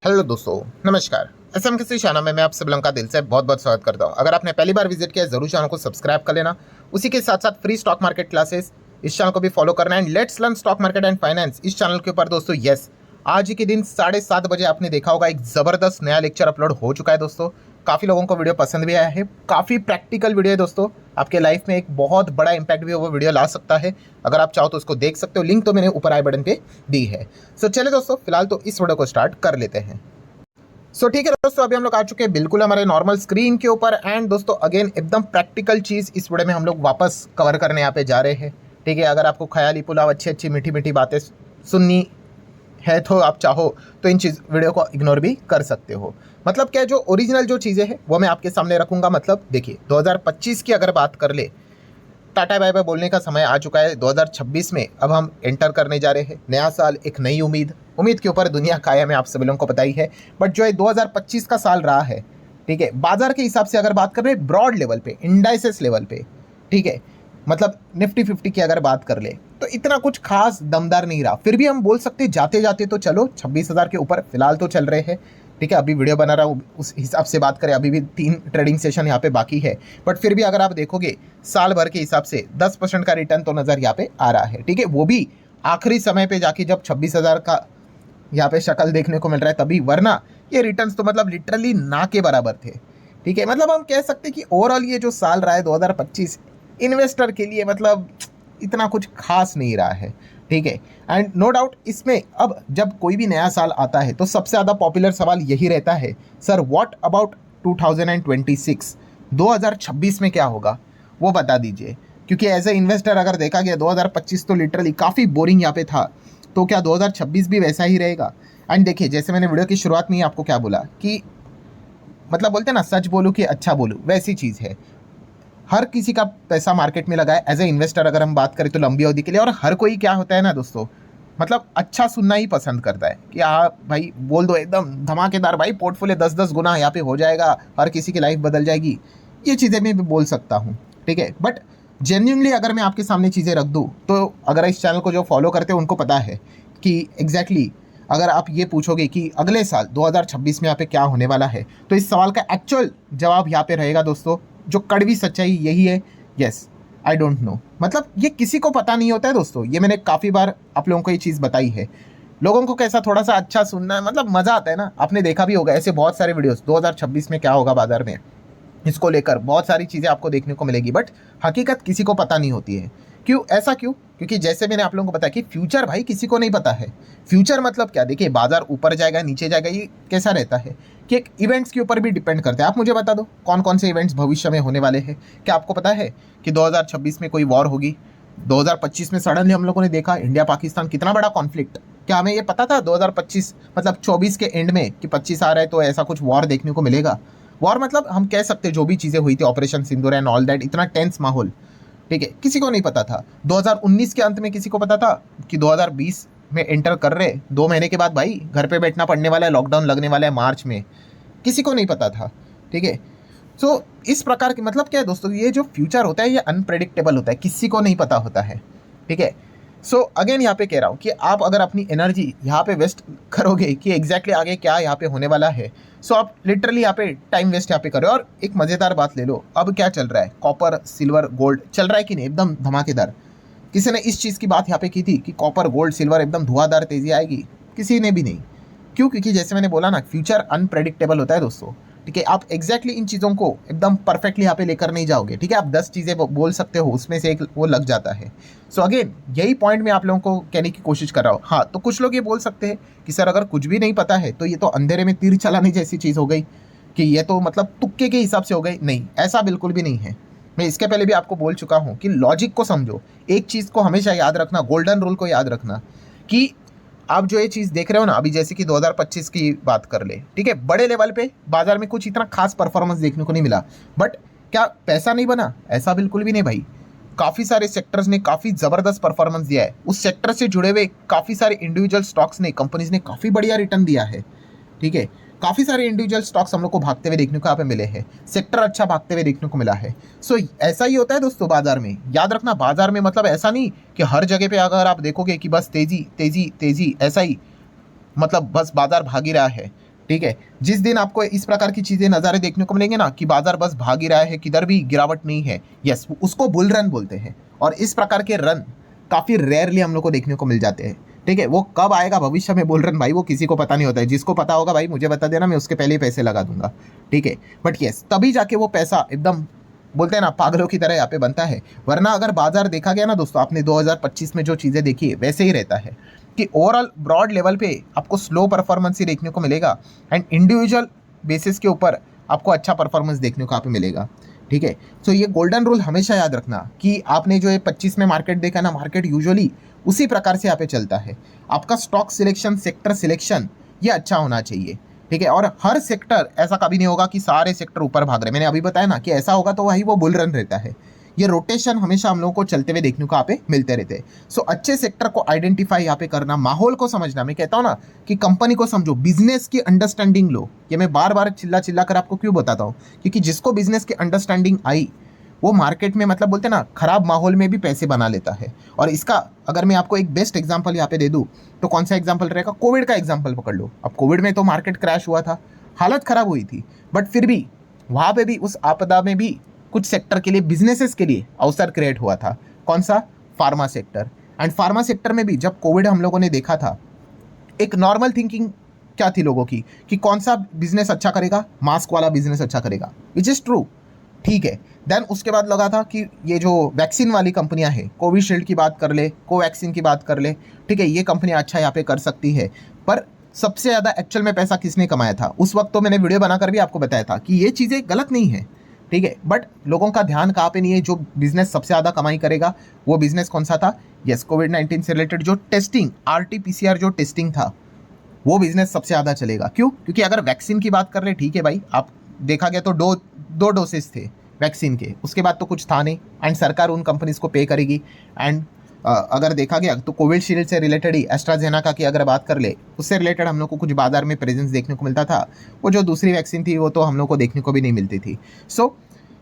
Hello दोस्तों, नमस्कार। SM किसी चैनल में मैं आप सब लोगों का दिल से बहुत बहुत स्वागत करता हूं। अगर आपने पहली बार विजिट किया है जरूर चैनल को सब्सक्राइब कर लेना। उसी के साथ साथ फ्री स्टॉक मार्केट क्लासेस इस चैनल को भी फॉलो करना and let's learn stock market and finance इस चैनल के ऊपर दोस्तों। यस, आज ही के दिन 7:30 बजे आपने देखा होगा एक जबरदस्त नया लेक्चर अपलोड हो चुका है दोस्तों। काफ़ी लोगों को वीडियो पसंद भी आया है, काफ़ी प्रैक्टिकल वीडियो है दोस्तों। आपके लाइफ में एक बहुत बड़ा इंपैक्ट भी वो वीडियो ला सकता है। अगर आप चाहो तो उसको देख सकते हो, लिंक तो मैंने ऊपर आई बटन पे दी है। सो चले दोस्तों, फिलहाल तो इस वीडियो को स्टार्ट कर लेते हैं। ठीक है दोस्तों, अभी हम लोग आ चुके हैं बिल्कुल हमारे नॉर्मल स्क्रीन के ऊपर एंड दोस्तों अगेन एकदम प्रैक्टिकल चीज़ इस वीडियो में हम लोग वापस कवर करने यहाँ पे जा रहे हैं। ठीक है, अगर आपको ख्याली पुलाव अच्छी अच्छी मीठी मीठी बातें सुननी है तो आप चाहो तो इन चीज़ वीडियो को इग्नोर भी कर सकते हो। मतलब क्या, जो ओरिजिनल जो चीज़ें हैं वो मैं आपके सामने रखूंगा। मतलब देखिए 2025 की अगर बात कर ले, टाटा बाय बाय बोलने का समय आ चुका है। 2026 में अब हम एंटर करने जा रहे हैं। नया साल, एक नई उम्मीद, उम्मीद के ऊपर दुनिया कायम है, आप सभी लोगों को पता ही है। बट जो है 2025 का साल रहा है, ठीक है, बाजार के हिसाब से अगर बात कर रहे हैं ब्रॉड लेवल पे, इंडाइसेस लेवल पे, ठीक है, मतलब निफ्टी 50 की अगर बात कर ले तो इतना कुछ खास दमदार नहीं रहा। फिर भी हम बोल सकते जाते जाते तो चलो 26,000 के ऊपर फिलहाल तो चल रहे हैं। ठीक है, अभी वीडियो बना रहा हूँ उस हिसाब से बात करें, अभी भी 3 ट्रेडिंग सेशन यहाँ पे बाकी है। बट फिर भी अगर आप देखोगे साल भर के हिसाब से 10% का रिटर्न तो नज़र यहाँ पे आ रहा है। ठीक है, वो भी आखिरी समय पे जाके जब 26,000 का यहाँ पे शक्ल देखने को मिल रहा है तभी, वरना ये रिटर्न्स तो मतलब लिटरली ना के बराबर थे। ठीक है, मतलब हम कह सकते कि ओवरऑल ये जो साल रहा है 2025 इन्वेस्टर के लिए मतलब इतना कुछ खास नहीं रहा है। ठीक है, एंड नो डाउट इसमें अब जब कोई भी नया साल आता है तो सबसे ज़्यादा पॉपुलर सवाल यही रहता है, सर व्हाट अबाउट 2026, 2026 में क्या होगा वो बता दीजिए। क्योंकि एज ए इन्वेस्टर अगर देखा गया 2025 तो लिटरली काफ़ी बोरिंग यहाँ पे था, तो क्या 2026 भी वैसा ही रहेगा? एंड देखिए, जैसे मैंने वीडियो की शुरुआत में ही आपको क्या बोला कि मतलब बोलते हैं ना, सच बोलूँ कि अच्छा बोलूँ, वैसी चीज़ है। हर किसी का पैसा मार्केट में लगा है। एज ए इन्वेस्टर अगर हम बात करें तो लंबी अवधि के लिए, और हर कोई क्या होता है ना दोस्तों, मतलब अच्छा सुनना ही पसंद करता है कि हाँ भाई बोल दो एकदम धमाकेदार, भाई पोर्टफोलियो 10-10 गुना यहाँ पे हो जाएगा, हर किसी की लाइफ बदल जाएगी। ये चीज़ें मैं भी बोल सकता हूँ। ठीक है, बट जेन्युइनली अगर मैं आपके सामने चीज़ें रख दूँ तो अगर इस चैनल को जो फॉलो करते हैं उनको पता है कि एग्जैक्टली अगर आप ये पूछोगे कि अगले साल 2026 में यहाँ पे क्या होने वाला है, तो इस सवाल का एक्चुअल जवाब यहाँ पे रहेगा दोस्तों, जो कड़वी सच्चाई यही है, यस आई डोंट नो। मतलब ये किसी को पता नहीं होता है दोस्तों। ये मैंने काफ़ी बार आप लोगों को ये चीज़ बताई है। लोगों को कैसा थोड़ा सा अच्छा सुनना है, मतलब मज़ा आता है ना। आपने देखा भी होगा ऐसे बहुत सारे वीडियोस 2026 में क्या होगा बाजार में, इसको लेकर बहुत सारी चीज़ें आपको देखने को मिलेगी, बट हकीकत किसी को पता नहीं होती है। क्यों ऐसा क्यों? क्योंकि जैसे मैंने आप लोगों को बताया कि फ्यूचर भाई किसी को नहीं पता है। फ्यूचर मतलब क्या, देखिए बाजार ऊपर जाएगा नीचे जाएगा, ये कैसा रहता है कि एक इवेंट्स के ऊपर भी डिपेंड करता है। आप मुझे बता दो कौन कौन से इवेंट्स भविष्य में होने वाले हैं। क्या आपको पता है कि 2026 में कोई वॉर होगी? 2025 में सडनली हम लोगों ने देखा इंडिया पाकिस्तान कितना बड़ा कॉन्फ्लिक्ट। क्या हमें ये पता था 2025 मतलब 24 के एंड में कि 25 आ रहा है तो ऐसा कुछ वॉर देखने को मिलेगा? वॉर मतलब हम कह सकते जो भी चीज़ें हुई थी, operation Sindoor and all that, इतना टेंस माहौल, ठीक है, किसी को नहीं पता था। 2019 के अंत में किसी को पता था कि 2020 में एंटर कर रहे 2 महीने के बाद भाई घर पे बैठना पड़ने वाला है, लॉकडाउन लगने वाला है मार्च में, किसी को नहीं पता था। ठीक है, सो इस प्रकार की मतलब क्या है दोस्तों, ये जो फ्यूचर होता है ये अनप्रेडिक्टेबल होता है, किसी को नहीं पता होता है। ठीक है, सो अगेन यहाँ पे कह रहा हूँ कि आप अगर अपनी एनर्जी यहाँ पे वेस्ट करोगे कि एग्जैक्टली आगे क्या यहाँ पे होने वाला है, सो आप लिटरली यहाँ पे टाइम वेस्ट यहाँ पे करो। और एक मज़ेदार बात ले लो, अब क्या चल रहा है, कॉपर सिल्वर गोल्ड चल रहा है कि नहीं एकदम धमाकेदार। किसी ने इस चीज़ की बात यहाँ पे की थी कि कॉपर गोल्ड सिल्वर एकदम धुआंधार तेज़ी आएगी? किसी ने भी नहीं। क्यों? क्योंकि जैसे मैंने बोला ना, फ्यूचर अनप्रेडिक्टेबल होता है दोस्तों। ठीक है, आप एग्जैक्टली इन चीज़ों को एकदम परफेक्टली यहाँ पे लेकर नहीं जाओगे। ठीक है, आप 10 चीज़ें बोल सकते हो, उसमें से एक वो लग जाता है। सो अगेन यही पॉइंट मैं आप लोगों को कहने की कोशिश कर रहा हूँ। हाँ, तो कुछ लोग ये बोल सकते हैं कि सर अगर कुछ भी नहीं पता है तो ये तो अंधेरे में तीर चलाने जैसी चीज़ हो गई, कि ये तो मतलब तुक्के के हिसाब से हो गई। नहीं, ऐसा बिल्कुल भी नहीं है। मैं इसके पहले भी आपको बोल चुका हूँ कि लॉजिक को समझो। एक चीज़ को हमेशा याद रखना, गोल्डन रूल को याद रखना, कि आप जो ये चीज़ देख रहे हो ना अभी, जैसे कि 2025 की बात कर ले, ठीक है, बड़े लेवल पे बाजार में कुछ इतना खास परफॉर्मेंस देखने को नहीं मिला। बट क्या पैसा नहीं बना? ऐसा बिल्कुल भी नहीं भाई। काफ़ी सारे सेक्टर्स ने काफ़ी ज़बरदस्त परफॉर्मेंस दिया है। उस सेक्टर से जुड़े हुए काफ़ी सारे इंडिविजुअल स्टॉक्स ने, कंपनीज ने काफ़ी बढ़िया रिटर्न दिया है। ठीक है, काफ़ी सारे इंडिविजुअल स्टॉक्स हम लोग को भागते हुए देखने को यहाँ पे मिले हैं, सेक्टर अच्छा भागते हुए देखने को मिला है। सो ऐसा ही होता है दोस्तों बाजार में, याद रखना। बाजार में मतलब ऐसा नहीं कि हर जगह पे अगर आप देखोगे कि बस तेजी तेजी तेजी, ऐसा ही मतलब बस बाजार भाग ही रहा है। ठीक है, जिस दिन आपको इस प्रकार की चीजें नज़ारे देखने को मिलेंगे ना कि बाजार बस भाग ही रहा है, किधर भी गिरावट नहीं है, यस, उसको बुल रन बोलते हैं। और इस प्रकार के रन काफी रेयरली हम लोग को देखने को मिल जाते हैं। ठीक है, वो कब आएगा भविष्य में बुल रन भाई, वो किसी को पता नहीं होता है। जिसको पता होगा भाई मुझे बता देना, मैं उसके पहले ही पैसे लगा दूंगा। ठीक है, बट यस, तभी जाके वो पैसा एकदम बोलते हैं ना पागलों की तरह यहाँ पे बनता है। वरना अगर बाजार देखा गया ना दोस्तों, आपने 2025 में जो चीज़ें देखी है वैसे ही रहता है कि ओवरऑल ब्रॉड लेवल पे आपको स्लो परफॉर्मेंस ही देखने को मिलेगा, एंड इंडिविजुअल बेसिस के ऊपर आपको अच्छा परफॉर्मेंस देखने को यहाँ पे मिलेगा। ठीक है, तो ये गोल्डन रूल हमेशा याद रखना कि आपने जो ये 25 में मार्केट देखा ना, मार्केट यूजुअली उसी प्रकार से यहाँ पे चलता है। आपका स्टॉक सिलेक्शन, सेक्टर सिलेक्शन ये अच्छा होना चाहिए। ठीक है, और हर सेक्टर ऐसा कभी नहीं होगा कि सारे सेक्टर ऊपर भाग रहे। मैंने अभी बताया ना कि ऐसा होगा तो वही वो बुल रन रहता है। ये रोटेशन हमेशा हम लोगों को चलते हुए देखने को यहाँ पे मिलते रहते हैं। सो अच्छे सेक्टर को आइडेंटिफाई यहाँ पे करना, माहौल को समझना। मैं कहता हूँ ना कि कंपनी को समझो, बिजनेस की अंडरस्टैंडिंग लो। ये मैं बार बार चिल्ला चिल्ला कर आपको क्यों बताता हूँ, क्योंकि जिसको बिजनेस की अंडरस्टैंडिंग आई वो मार्केट में मतलब बोलते हैं ना खराब माहौल में भी पैसे बना लेता है। और इसका अगर मैं आपको एक बेस्ट एग्जांपल यहाँ पे दे दूँ तो कौन सा एग्जांपल रहेगा, कोविड का एग्जांपल पकड़ लो। अब कोविड में तो मार्केट क्रैश हुआ था, हालत खराब हुई थी, बट फिर भी वहाँ पे भी उस आपदा में भी कुछ सेक्टर के लिए, बिजनेसेस के लिए अवसर क्रिएट हुआ था। कौन सा, pharma sector. And pharma sector में भी जब कोविड हम लोगों ने देखा था, एक नॉर्मल थिंकिंग क्या थी लोगों की कि कौन सा बिजनेस अच्छा करेगा, मास्क वाला बिजनेस अच्छा करेगा, विच इज़ ट्रू। ठीक है, देन उसके बाद लगा था कि ये जो वैक्सीन वाली कंपनियां हैं, कोविशील्ड की बात कर ले, कोवैक्सीन की बात कर ले, ठीक है, ये कंपनियां अच्छा यहाँ पे कर सकती है। पर सबसे ज़्यादा एक्चुअल में पैसा किसने कमाया था उस वक्त, तो मैंने वीडियो बनाकर भी आपको बताया था कि ये चीज़ें गलत नहीं है। ठीक है, बट लोगों का ध्यान कहाँ पे नहीं है। जो बिजनेस सबसे ज़्यादा कमाई करेगा वो बिजनेस कौन सा था, यस, कोविड-19 से रिलेटेड जो टेस्टिंग, RT-PCR जो टेस्टिंग था, वो बिजनेस सबसे ज़्यादा चलेगा। क्यों, क्योंकि अगर वैक्सीन की बात कर रहे, ठीक है भाई, आप देखा गया तो दो डोसेस थे वैक्सीन के, उसके बाद तो कुछ था नहीं, एंड सरकार उन कंपनीज को पे करेगी। एंड अगर देखा गया तो कोविशील्ड से रिलेटेड ही एस्ट्राजेनेका की अगर बात कर ले, उससे रिलेटेड हम लोग को कुछ बाजार में प्रेजेंस देखने को मिलता था। वो जो दूसरी वैक्सीन थी वो तो हम लोग को देखने को भी नहीं मिलती थी। सो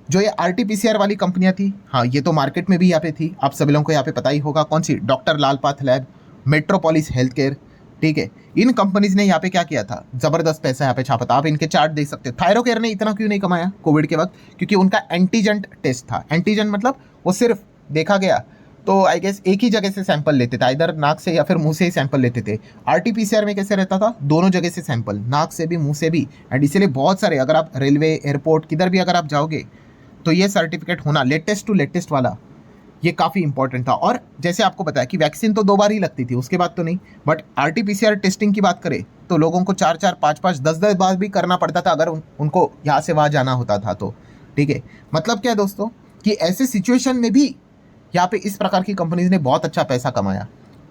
जो ये RT-PCR वाली कंपनियां थी, हाँ, ये तो मार्केट में भी यहाँ पे थी। आप सभी लोगों को यहाँ पे पता ही होगा कौन सी, डॉक्टर लाल पाथलैब, मेट्रोपोलिस हेल्थ केयर। ठीक है, इन कंपनीज ने यहाँ पे क्या किया था, जबरदस्त पैसा यहाँ पे छापा था। आप इनके चार्ट देख सकते हो। थायरोकेयर ने इतना क्यों नहीं कमाया कोविड के वक्त, क्योंकि उनका एंटीजन टेस्ट था। एंटीजन मतलब वो सिर्फ देखा गया तो आई गेस एक ही जगह से सैंपल लेते थे, इधर नाक से या फिर मुंह से ही सैंपल लेते थे। RT-PCR में कैसे रहता था, दोनों जगह से सैंपल, नाक से भी मुंह से भी। एंड इसीलिए बहुत सारे, अगर आप रेलवे, एयरपोर्ट, किधर भी अगर आप जाओगे तो ये सर्टिफिकेट होना, लेटेस्ट टू लेटेस्ट वाला, ये काफ़ी इंपॉर्टेंट था। और जैसे आपको बताया कि वैक्सीन तो 2 बार ही लगती थी, उसके बाद तो नहीं। बट RT-PCR टेस्टिंग की बात करें तो लोगों को 4-4, 5-5, 10-10 बार भी करना पड़ता था अगर उनको यहाँ से वहाँ जाना होता था तो। ठीक है, मतलब क्या है दोस्तों कि ऐसे सिचुएशन में भी यहाँ पे इस प्रकार की कंपनीज ने बहुत अच्छा पैसा कमाया।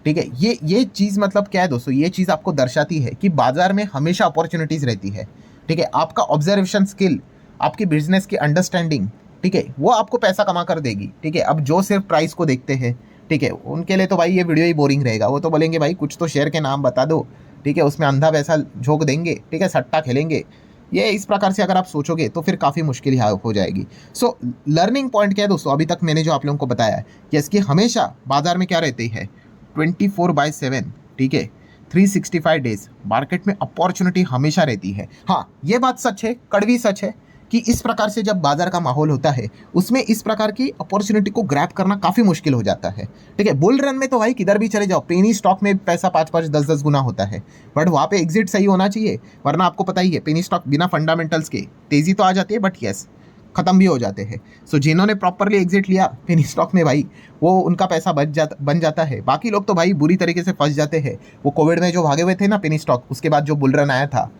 ठीक है, ये चीज़ मतलब क्या है दोस्तों, ये चीज़ आपको दर्शाती है कि बाजार में हमेशा अपॉर्चुनिटीज़ रहती है। ठीक है, आपका ऑब्जर्वेशन स्किल, आपकी बिजनेस की अंडरस्टैंडिंग, ठीक है, वो आपको पैसा कमा कर देगी। ठीक है, अब जो सिर्फ प्राइस को देखते हैं, ठीक है, उनके लिए तो भाई ये वीडियो ही बोरिंग रहेगा। वो तो बोलेंगे भाई कुछ तो शेयर के नाम बता दो, ठीक है, उसमें अंधा पैसा झोंक देंगे, ठीक है, सट्टा खेलेंगे। ये इस प्रकार से अगर आप सोचोगे तो फिर काफ़ी मुश्किल हो जाएगी। सो लर्निंग पॉइंट क्या है दोस्तों, अभी तक मैंने जो आप लोगों को बताया है कि इसकी हमेशा बाजार में क्या रहती है, 24/7, ठीक है, 365 डेज मार्केट में अपॉर्चुनिटी हमेशा रहती है। हाँ, ये बात सच है, कड़वी सच है कि इस प्रकार से जब बाजार का माहौल होता है उसमें इस प्रकार की अपॉर्चुनिटी को ग्रैब करना काफ़ी मुश्किल हो जाता है। ठीक है, बुल रन में तो भाई किधर भी चले जाओ, पेनी स्टॉक में पैसा 5-5, 10-10 गुना होता है, बट वहाँ पे एग्जिट सही होना चाहिए। वरना आपको पता ही है, पेनी स्टॉक बिना फंडामेंटल्स के तेज़ी तो आ जाती है बट यस ख़त्म भी हो जाते हैं। सो जिन्होंने प्रॉपरली एग्जिट लिया पेनी स्टॉक में भाई, वो उनका पैसा बन जाता है। बाकी लोग तो भाई बुरी तरीके से फंस जाते हैं। वो कोविड में जो भागे हुए थे ना पेनी स्टॉक, उसके बाद जो बुल रन आया था,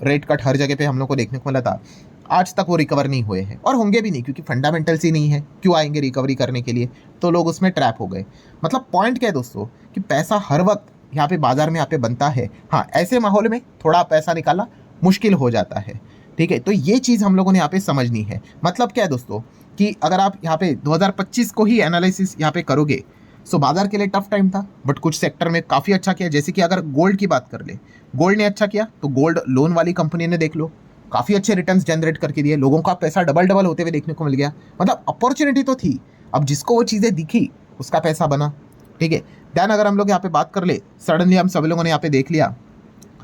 रेट कट हर जगह पे हम लोग को देखने को मिला था, आज तक वो रिकवर नहीं हुए हैं और होंगे भी नहीं, क्योंकि फंडामेंटल्स ही नहीं है। क्यों आएंगे रिकवरी करने के लिए, तो लोग उसमें ट्रैप हो गए। मतलब पॉइंट क्या है दोस्तों कि पैसा हर वक्त यहाँ पे बाजार में यहाँ पे बनता है। हाँ, ऐसे माहौल में थोड़ा पैसा निकालना मुश्किल हो जाता है। ठीक है, तो ये चीज़ हम लोगों ने यहाँ पे समझनी है। मतलब क्या है दोस्तों कि अगर आप यहाँ पे 2025 को ही एनालिसिस यहाँ पे करोगे, सो बाजार के लिए टफ टाइम था, बट कुछ सेक्टर में काफ़ी अच्छा किया। जैसे कि अगर गोल्ड की बात कर ले, गोल्ड ने अच्छा किया तो गोल्ड लोन वाली कंपनी ने देख लो काफ़ी अच्छे रिटर्न्स जनरेट करके दिए, लोगों का पैसा डबल होते हुए देखने को मिल गया। मतलब अपॉर्चुनिटी तो थी, अब जिसको वो चीज़ें दिखी उसका पैसा बना। ठीक है, दैन अगर हम लोग यहाँ पे बात कर ले, सडनली हम सभी लोगों ने यहाँ पे देख लिया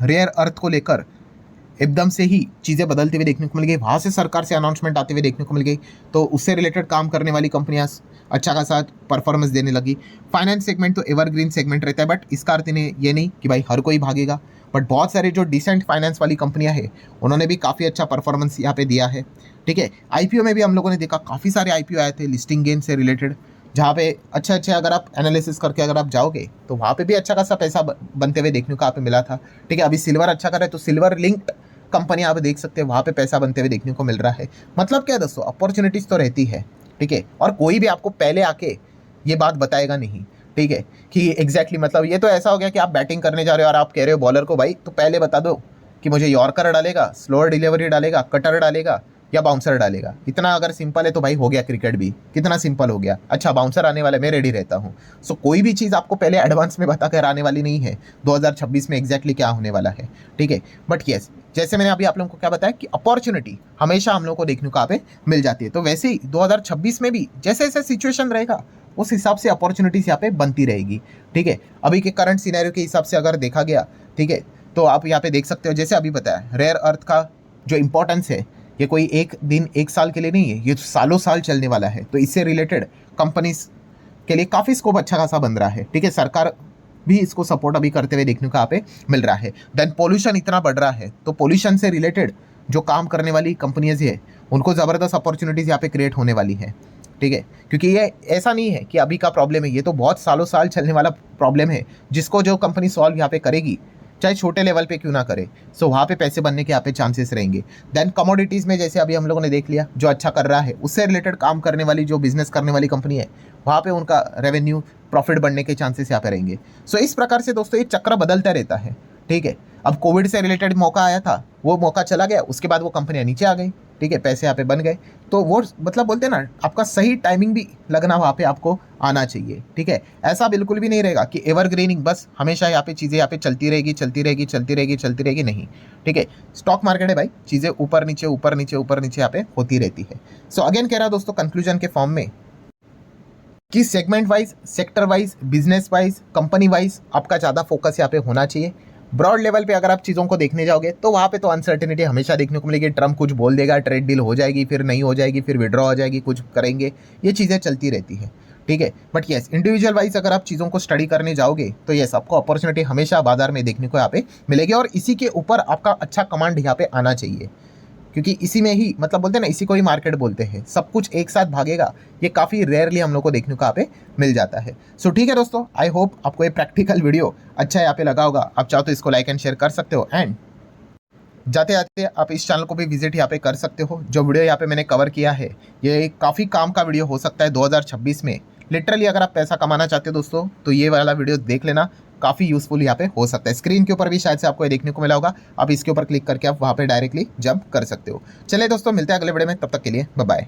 रेयर अर्थ को लेकर एकदम से ही चीज़ें बदलती हुई देखने को मिल गई, वहाँ से सरकार से अनाउंसमेंट आते हुए देखने को मिल गई, तो उससे रिलेटेड काम करने वाली कंपनियां अच्छा खासा परफॉर्मेंस देने लगी। फाइनेंस सेगमेंट तो एवरग्रीन सेगमेंट रहता है, बट इसका अर्थ ये नहीं कि भाई हर कोई भागेगा, बट बहुत सारे जो डिसेंट फाइनेंस वाली कंपनियां हैं उन्होंने भी काफ़ी अच्छा परफॉर्मेंस यहाँ पे दिया है। ठीक है, आईपीओ में भी हम लोगों ने देखा काफ़ी सारे आईपीओ आए थे लिस्टिंग गेन से रिलेटेड, जहाँ पे अच्छे अगर आप एनालिसिस करके अगर आप जाओगे तो वहाँ पे भी अच्छा खासा पैसा बनते हुए देखने को आप मिला था। ठीक है, अभी सिल्वर अच्छा कर रहा है तो सिल्वर लिंक्ड कंपनी आप देख सकते हैं, वहाँ पे पैसा बनते हुए देखने को मिल रहा है। मतलब क्या है दोस्तों, अपॉर्चुनिटीज़ तो रहती है। ठीक है, और कोई भी आपको पहले आके ये बात बताएगा नहीं। ठीक है, कि एग्जैक्टली मतलब ये तो ऐसा हो गया कि आप बैटिंग करने जा रहे हो और आप कह रहे हो बॉलर को भाई तो पहले बता दो कि मुझे यॉर्कर डालेगा, स्लोअर डिलीवरी डालेगा, कटर डालेगा या बाउंसर डालेगा। इतना अगर सिंपल है तो भाई हो गया क्रिकेट भी, कितना सिंपल हो गया। अच्छा बाउंसर आने वाला, मैं रेडी रहता हूँ। सो कोई भी चीज़ आपको पहले एडवांस में बता कर आने वाली नहीं है 2026 में एग्जैक्टली क्या होने वाला है। ठीक है, बट येस, जैसे मैंने अभी आप लोगों को क्या बताया कि अपॉर्चुनिटी हमेशा हम लोग को देखने को यहाँ पे मिल जाती है, तो वैसे ही 2026 में भी जैसे जैसे सिचुएशन रहेगा उस हिसाब से अपॉर्चुनिटीज यहाँ पे बनती रहेगी। ठीक है, अभी के करंट सिनेरियो के हिसाब से अगर देखा गया, ठीक है, तो आप यहाँ पे देख सकते हो जैसे अभी बताया रेयर अर्थ का जो इंपॉर्टेंस है ये कोई एक दिन एक साल के लिए नहीं है, ये सालों साल चलने वाला है। तो इससे रिलेटेड कंपनीज के लिए काफ़ी स्कोप अच्छा खासा बन रहा है। ठीक है, सरकार भी इसको सपोर्ट अभी करते हुए देखने को यहाँ पे मिल रहा है। देन पोल्यूशन इतना बढ़ रहा है, तो पोल्यूशन से रिलेटेड जो काम करने वाली कंपनीज है उनको ज़बरदस्त अपॉर्चुनिटीज़ यहाँ पे क्रिएट होने वाली है। ठीक है, क्योंकि ये ऐसा नहीं है कि अभी का प्रॉब्लम है, ये तो बहुत सालों साल चलने वाला प्रॉब्लम है, जिसको जो कंपनी सॉल्व यहाँ पे करेगी चाहे छोटे लेवल पे क्यों ना करे, सो वहाँ पे पैसे बनने के यहाँ पे चांसेस रहेंगे। देन कमोडिटीज़ में जैसे अभी हम लोगों ने देख लिया जो अच्छा कर रहा है, उससे रिलेटेड काम करने वाली जो बिजनेस करने वाली कंपनी है वहाँ पे उनका रेवेन्यू प्रॉफिट बढ़ने के चांसेस यहाँ पे रहेंगे। सो इस प्रकार से दोस्तों ये चक्र बदलता रहता है। ठीक है, अब कोविड से रिलेटेड मौका आया था, वो मौका चला गया, उसके बाद वो कंपनियाँ नीचे आ गई। ठीक है, पैसे यहाँ पे बन गए, तो वो मतलब बोलते हैं ना आपका सही टाइमिंग भी लगना वहाँ पे आपको आना चाहिए। ठीक है, ऐसा बिल्कुल भी नहीं रहेगा कि एवरग्रीनिंग बस हमेशा यहाँ पे चीज़ें यहाँ पे चलती रहेगी चलती रहेगी चलती रहेगी चलती रहेगी, नहीं। ठीक है, स्टॉक मार्केट है भाई, चीज़ें ऊपर नीचे ऊपर नीचे ऊपर नीचे यहाँ पे होती रहती है। सो अगेन कह रहा दोस्तों कंक्लूजन के फॉर्म में कि segment wise, sector wise, business wise, company wise आपका ज़्यादा फोकस यहाँ पे होना चाहिए। ब्रॉड लेवल पे अगर आप चीज़ों को देखने जाओगे तो वहाँ पे तो अनसर्टेनिटी हमेशा देखने को मिलेगी। ट्रम्प कुछ बोल देगा, ट्रेड डील हो जाएगी, फिर नहीं हो जाएगी, फिर विड्रॉ हो जाएगी, कुछ करेंगे, ये चीज़ें चलती रहती है। ठीक है, बट येस इंडिविजुअल वाइज अगर आप चीज़ों को स्टडी करने जाओगे तो येस आपको अपॉर्चुनिटी हमेशा बाजार में देखने को यहाँ पे मिलेगी, और इसी के ऊपर आपका अच्छा कमांड यहाँ पे आना चाहिए, क्योंकि इसी में ही मतलब बोलते हैं ना, इसी को ही मार्केट बोलते हैं। सब कुछ एक साथ भागेगा, ये काफ़ी रेयरली हम लोग को देखने को यहाँ पे मिल जाता है। सो ठीक है दोस्तों, आई होप आपको ये प्रैक्टिकल वीडियो अच्छा यहाँ पे लगा होगा। आप चाहो तो इसको लाइक एंड शेयर कर सकते हो, एंड जाते जाते आप इस चैनल को भी विजिट यहाँ पे कर सकते हो। जो वीडियो यहाँ पे मैंने कवर किया है ये काफ़ी काम का वीडियो हो सकता है 2026 में। लिटरली अगर आप पैसा कमाना चाहते हो दोस्तों तो ये वाला वीडियो देख लेना, काफ़ी यूजफुल यहाँ पे हो सकता है। स्क्रीन के ऊपर भी शायद से आपको ये देखने को मिला होगा, आप इसके ऊपर क्लिक करके आप वहाँ पे डायरेक्टली जंप कर सकते हो। चलिए दोस्तों, मिलते हैं अगले वीडियो में, तब तक के लिए बाय बाय।